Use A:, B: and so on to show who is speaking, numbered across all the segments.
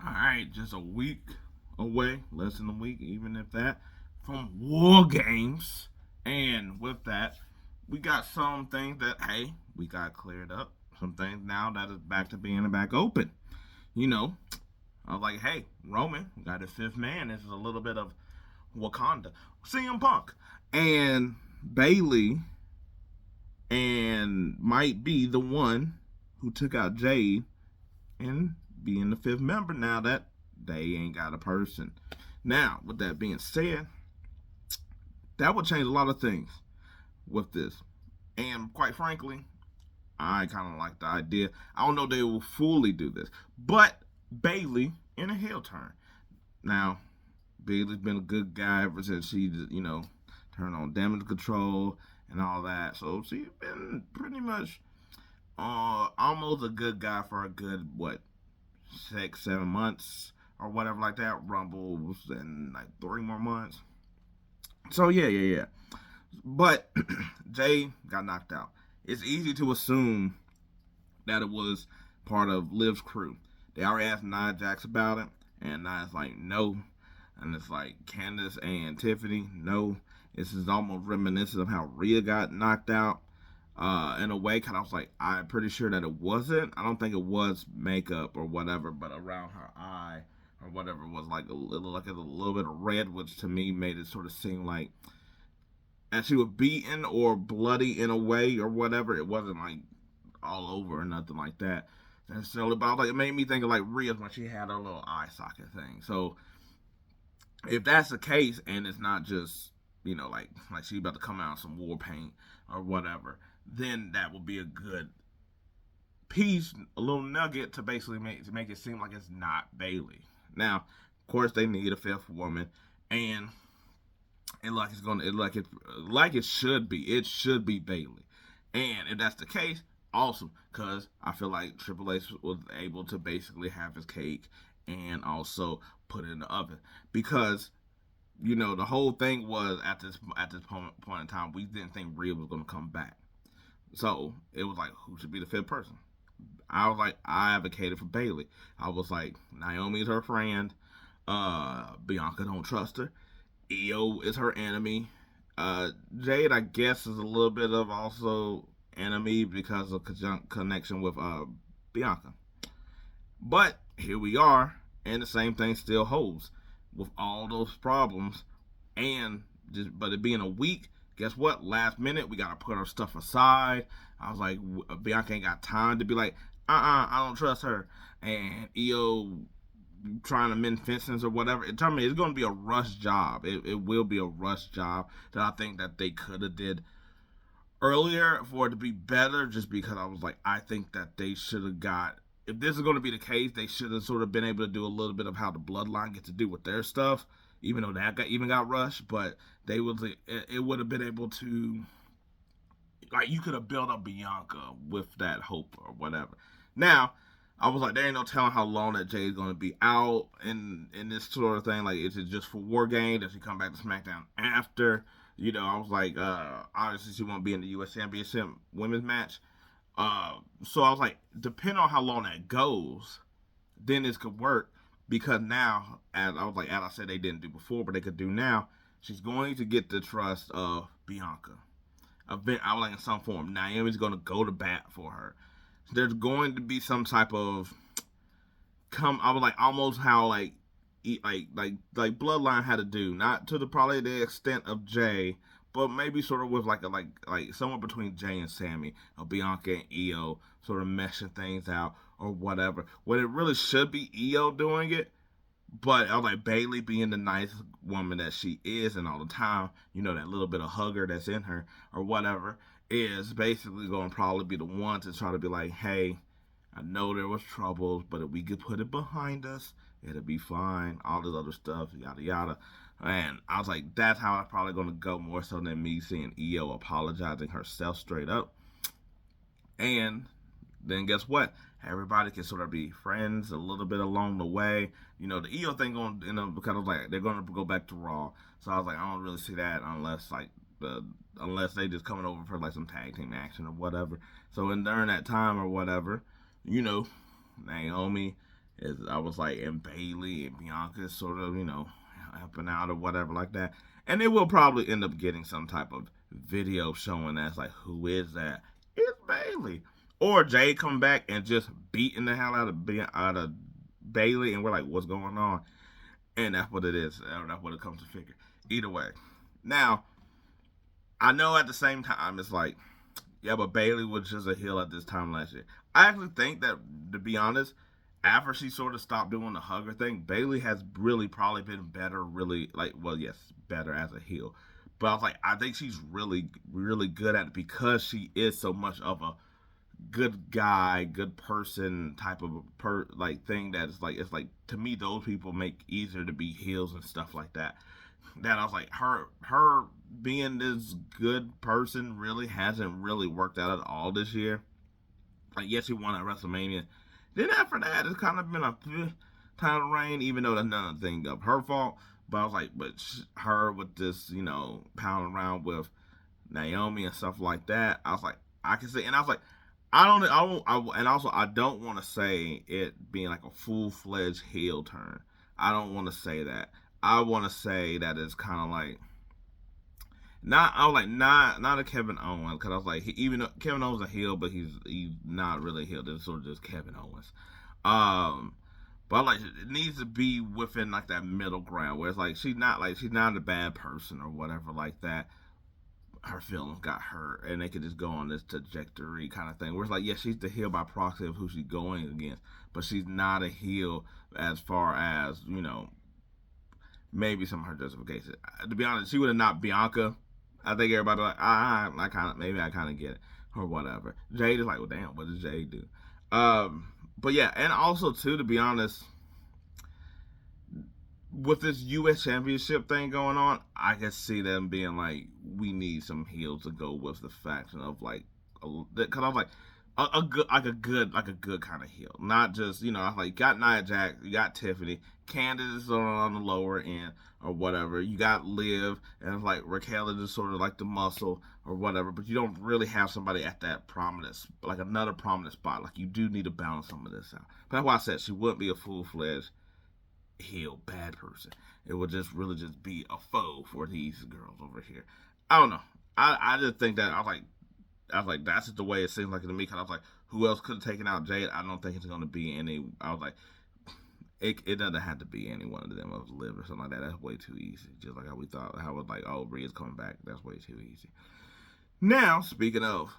A: All right, just a week away, less than a week, even if that, from War Games. And with that, we got some things that, hey, we got cleared up. Some things now that is back to being back open. You know, I was like, hey, Roman got his fifth man. This is a little bit of Wakanda. CM Punk. And Bayley and might be the one who took out Jade and being the fifth member now that they ain't got a person. Now, with that being said, that would change a lot of things with this. And quite frankly, I kind of like the idea. I don't know if they will fully do this, but Bayley in a heel turn. Now, Bayley's been a good guy ever since she, turned on damage control and all that. So she's been pretty much almost a good guy for a good, 6, 7 months or whatever like that. Rumbles in like 3 more months. So yeah. But Jay got knocked out. It's easy to assume that it was part of Liv's crew. They already asked Nia Jax about it, and Nia's like, no. And it's like Candace and Tiffany, no. This is almost reminiscent of how Rhea got knocked out. In a way, kind of was like, I'm pretty sure that it wasn't. I don't think it was makeup or whatever, but around her eye or whatever was like a little bit of red, which to me made it sort of seem like and she was beaten or bloody in a way or whatever. It wasn't like all over or nothing like that necessarily, but like it made me think of like Rhea's when she had her little eye socket thing. So if that's the case and it's not just like she about to come out in some war paint or whatever, then that would be a good piece, a little nugget to basically make it seem like it's not Bayley. Now, of course, they need a fifth woman, and like it's gonna like it should be. It should be Bayley, and if that's the case, awesome. Cause I feel like Triple H was able to basically have his cake and also put it in the oven because the whole thing was at this point in time we didn't think Rhea was gonna come back, so it was like who should be the fifth person. I was like I advocated for Bayley. I was like Naomi is her friend. Bianca don't trust her. Io is her enemy. Jade, I guess, is a little bit of also enemy because of connection with Bianca. But here we are, and the same thing still holds with all those problems. And but it being a week, guess what? Last minute, we gotta put our stuff aside. I was like, Bianca ain't got time to be like, I don't trust her. And Io trying to mend fences or whatever. Tell me, it's going to be a rush job. It will be a rush job that I think that they could have did earlier for it to be better. Just because I was like, I think that they should have got. If this is going to be the case, they should have sort of been able to do a little bit of how the Bloodline get to do with their stuff, even though that got rushed. But they would it would have been able to like you could have built up Bianca with that hope or whatever. Now I was like, there ain't no telling how long that Jade's gonna be out in this sort of thing. Like, is it just for War Game? Does she come back to SmackDown after? I was like, obviously she won't be in the U.S. Championship women's match. So I was like, depending on how long that goes, then this could work because now, as I said, they didn't do before, but they could do now. She's going to get the trust of Bianca. I was like in some form. Naomi's going to go to bat for her. There's going to be some type of I was like almost how like Bloodline had to do, not to the probably the extent of Jay, but maybe sort of with like somewhere between Jay and Sammy, or Bianca and Io, sort of meshing things out or whatever. When it really should be Io doing it, but I was like Bayley being the nice woman that she is and all the time, that little bit of hugger that's in her or whatever, is basically going to probably be the one to try to be like, hey, I know there was troubles, but if we could put it behind us, it'll be fine. All this other stuff, yada yada. And I was like, that's how I'm probably going to go more so than me seeing Io apologizing herself straight up. And then guess what? Everybody can sort of be friends a little bit along the way. The Io thing going to end up kind of like they're going to go back to Raw. So I was like, I don't really see that unless they just coming over for like some tag team action or whatever. So during that time or whatever, Naomi I was like, and Bayley and Bianca sort of, helping out or whatever like that. And it will probably end up getting some type of video showing that's like, who is that? It's Bayley. Or Jade come back and just beating the hell out of Bayley, and we're like, what's going on? And that's what it is. That's what it comes to figure. Either way. Now, I know at the same time, it's like, yeah, but Bayley was just a heel at this time last year. I actually think that, to be honest, after she sort of stopped doing the hugger thing, Bayley has really probably been better, really, like, well, yes, better as a heel. But I was like, I think she's really, really good at it because she is so much of a good guy, good person type of like thing that is like, it's like, to me, those people make easier to be heels and stuff like that. That I was like, her being this good person really hasn't really worked out at all this year. Like, yes, she won at WrestleMania. Then after that, it's kind of been a time of reign, even though that's not a thing of her fault. But I was like, but her with this, pounding around with Naomi and stuff like that, I was like, I can see, and I was like, and also I don't want to say it being like a full-fledged heel turn. I don't want to say that. I want to say that it's kind of like, not a Kevin Owens, because I was like, even though Kevin Owens is a heel, but he's not really a heel. It's sort of just Kevin Owens. But like, it needs to be within like that middle ground where it's like she's not a bad person or whatever like that. Her feelings got hurt, and they could just go on this trajectory kind of thing. Where it's like, yeah, she's the heel by proxy of who she's going against, but she's not a heel as far as maybe some of her justification. To be honest, she would have not Bianca. I think everybody like, I kind of get it or whatever. Jade is like, well, damn, what does Jade do? But yeah, and also too, to be honest, with this U.S. Championship thing going on, I can see them being like, we need some heels to go with the faction of like, because I was like, a good kind of heel, not just I was like, you got Nia Jax, you got Tiffany, Candace is on the lower end or whatever, you got Liv, and it's like Raquel is just sort of like the muscle or whatever, but you don't really have somebody at that prominent, like another prominent spot. Like, you do need to balance some of this out. But that's why I said she wouldn't be a full-fledged heel bad person. It would just really just be a foe for these girls over here. I don't know. I just think that I was like, that's just the way it seems like to me. Because I was like, who else could have taken out Jade? I don't think it's going to be any. I was like, it doesn't have to be any one of them of Liv or something like that. That's way too easy. Just like how we thought, how it was like, oh, Rhea's coming back. That's way too easy. Now, speaking of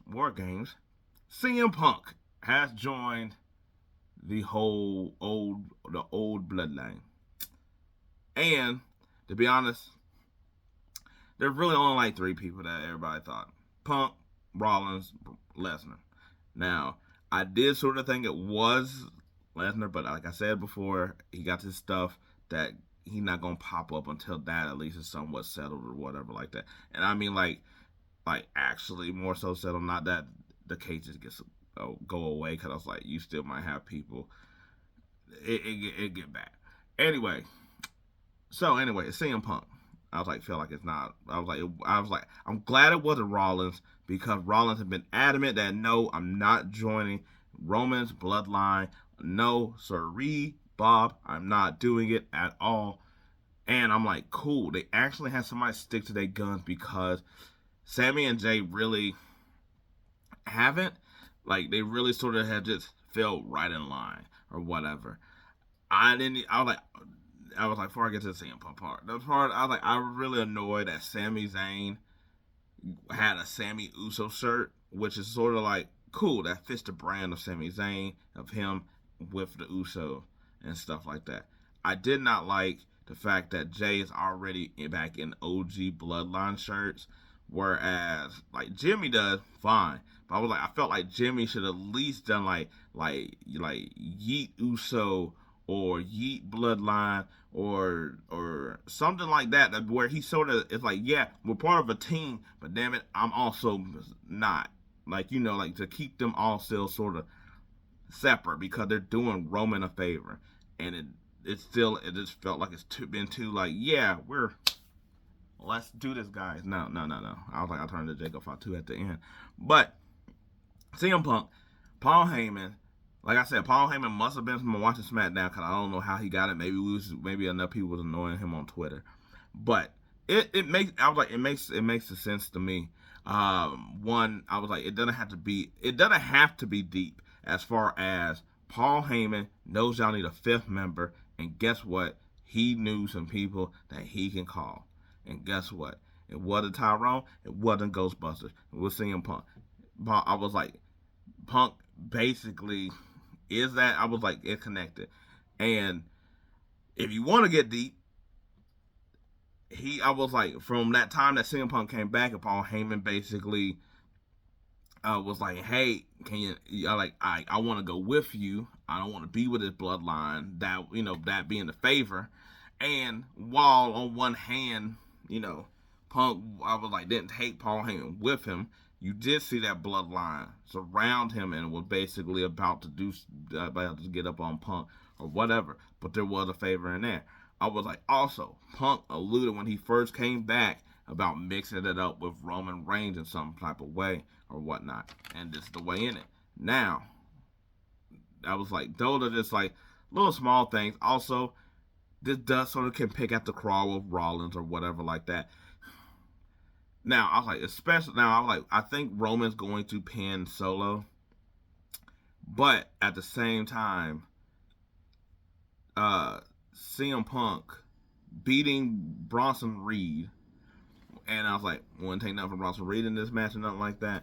A: War Games, CM Punk has joined the old Bloodline. And to be honest, there's really only like 3 people that everybody thought: Punk, Rollins, Lesnar. Now, I did sort of think it was Lesnar, but like I said before, he got this stuff that he's not gonna pop up until that at least is somewhat settled or whatever like that. And I mean like actually more so settled, not that the case just gets go away, because I was like, you still might have people. It get bad. Anyway, it's CM Punk. I was like, feel like it's not. I was like, I'm glad it wasn't Rollins, because Rollins had been adamant that no, I'm not joining Roman's Bloodline. No, sirree, Bob, I'm not doing it at all. And I'm like, cool. They actually had somebody stick to their guns, because Sammy and Jay really haven't. Like, they really sort of have just felt right in line or whatever. I was like, before I get to the CM Punk part, the part I was like, I was really annoyed that Sami Zayn had a Sammy Uso shirt, which is sort of like, cool, that fits the brand of Sami Zayn, of him with the Uso and stuff like that. I did not like the fact that Jay is already back in OG Bloodline shirts, whereas like Jimmy does fine. But I was like, I felt like Jimmy should at least done like Yeet Uso or Yeet Bloodline or something like that, where he sort of is like, yeah, we're part of a team, but damn it, I'm also not. Like, like to keep them all still sort of separate, because they're doing Roman a favor, and it just felt like it's been too like, yeah, let's do this, guys. No. I was like, I'll turn to Jacob Fatu at the end. But CM Punk, Paul Heyman, Like I said, Paul Heyman must have been from watching SmackDown because I don't know how he got it. Maybe enough people was annoying him on Twitter, but it makes I was like it makes a sense to me. One, I was like it doesn't have to be deep as far as Paul Heyman knows y'all need a fifth member, and guess what? He knew some people that he can call, and guess what? It wasn't Tyrone. It wasn't Ghostbusters. It was CM Punk. I was like, Punk basically is that. I was like, it's connected. And if you want to get deep, I was like, from that time that CM Punk came back, and Paul Heyman basically was like, hey, can you, I want to go with you. I don't want to be with this bloodline. That, that being the favor. And while on one hand, Punk, I was like, didn't take Paul Heyman with him, you did see that bloodline surround him and was basically about to get up on Punk or whatever. But there was a favor in there. I was like, also, Punk alluded when he first came back about mixing it up with Roman Reigns in some type of way or whatnot. And this is the way in it. Now, I was like, those are just like little small things. Also, this does sort of can pick at the crawl of Rollins or whatever like that. Now, I was like, I think Roman's going to pin Solo. But at the same time, CM Punk beating Bronson Reed, and I was like, wouldn't take nothing from Bronson Reed in this match or nothing like that.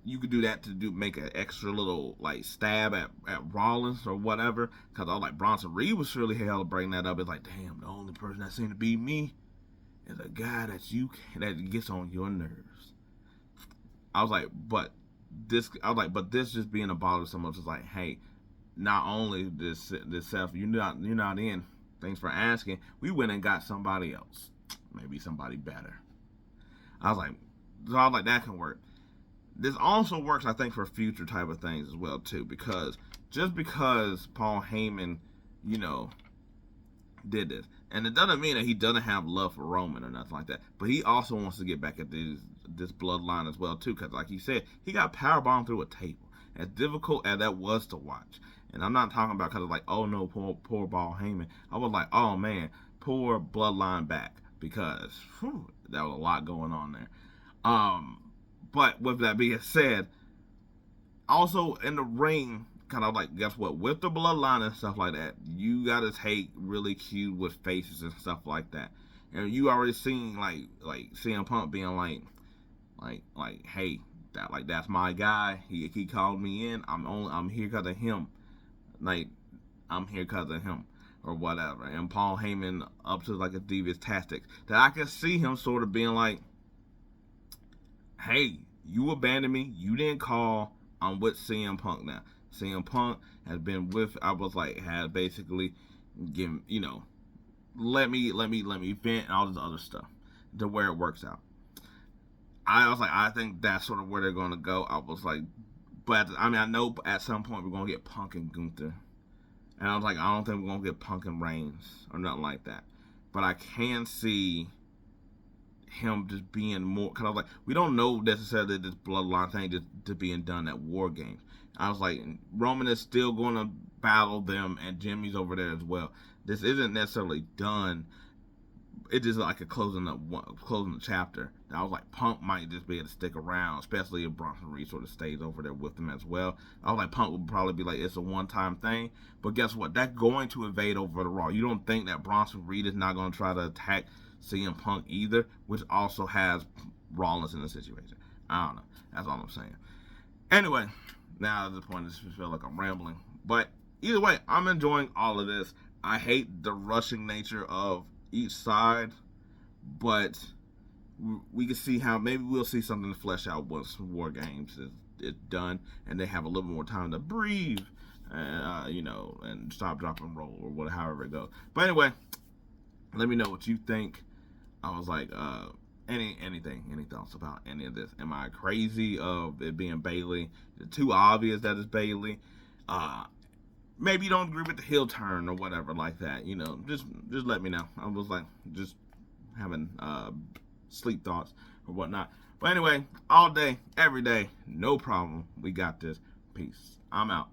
A: You could do that to make an extra little like stab at Rollins or whatever. Because I was like, Bronson Reed was surely hell to bring that up. It's like, damn, the only person that seemed to beat me is a guy that gets on your nerves. I was like, but this just being a bother so much is like, hey, not only this Seth, you're not in. Thanks for asking. We went and got somebody else, maybe somebody better. I was like, that can work. This also works, I think, for future type of things as well too, because just because Paul Heyman, did this, and it doesn't mean that he doesn't have love for Roman or nothing like that, but he also wants to get back at this bloodline as well too, because like he said, he got powerbombed through a table. As difficult as that was to watch, and I'm not talking about because of like, oh no, poor Paul Heyman. I was like, oh man, poor bloodline back, because that was a lot going on there. But with that being said, also in the ring, kind of like, guess what? With the bloodline and stuff like that, you gotta take really cute with faces and stuff like that. And you already seen like CM Punk being like, hey, that's my guy. He called me in. I'm here because of him. Like, I'm here because of him or whatever. And Paul Heyman up to like a devious tactics that I can see him sort of being like, hey, you abandoned me. You didn't call. I'm with CM Punk now. CM Punk has been has basically given, let me vent and all this other stuff to where it works out. I was like, I think that's sort of where they're going to go. I was like, but I know at some point we're going to get Punk and Gunther. And I was like, I don't think we're going to get Punk and Reigns or nothing like that. But I can see him just being more, because I was like, we don't know necessarily this bloodline thing just being done at War Games. I was like, Roman is still going to battle them, and Jimmy's over there as well. This isn't necessarily done. It's just like a closing the chapter. I was like, Punk might just be able to stick around, especially if Bronson Reed sort of stays over there with them as well. I was like, Punk would probably be like, it's a one-time thing. But guess what? That's going to invade over the Raw. You don't think that Bronson Reed is not going to try to attack CM Punk either, which also has Rollins in the situation. I don't know. That's all I'm saying. Anyway, now at this point, I just feel like I'm rambling. But either way, I'm enjoying all of this. I hate the rushing nature of each side, but we can see how maybe we'll see something to flesh out once War Games is done and they have a little more time to breathe, and stop, drop, and roll or whatever, however it goes. But anyway, let me know what you think. I was like, any thoughts about any of this? Am I crazy of it being Bayley? Is it too obvious that it's Bayley? Maybe you don't agree with the heel turn or whatever like that. Just let me know. I was like, just having sleep thoughts or whatnot. But anyway, all day, every day, no problem. We got this. Peace. I'm out.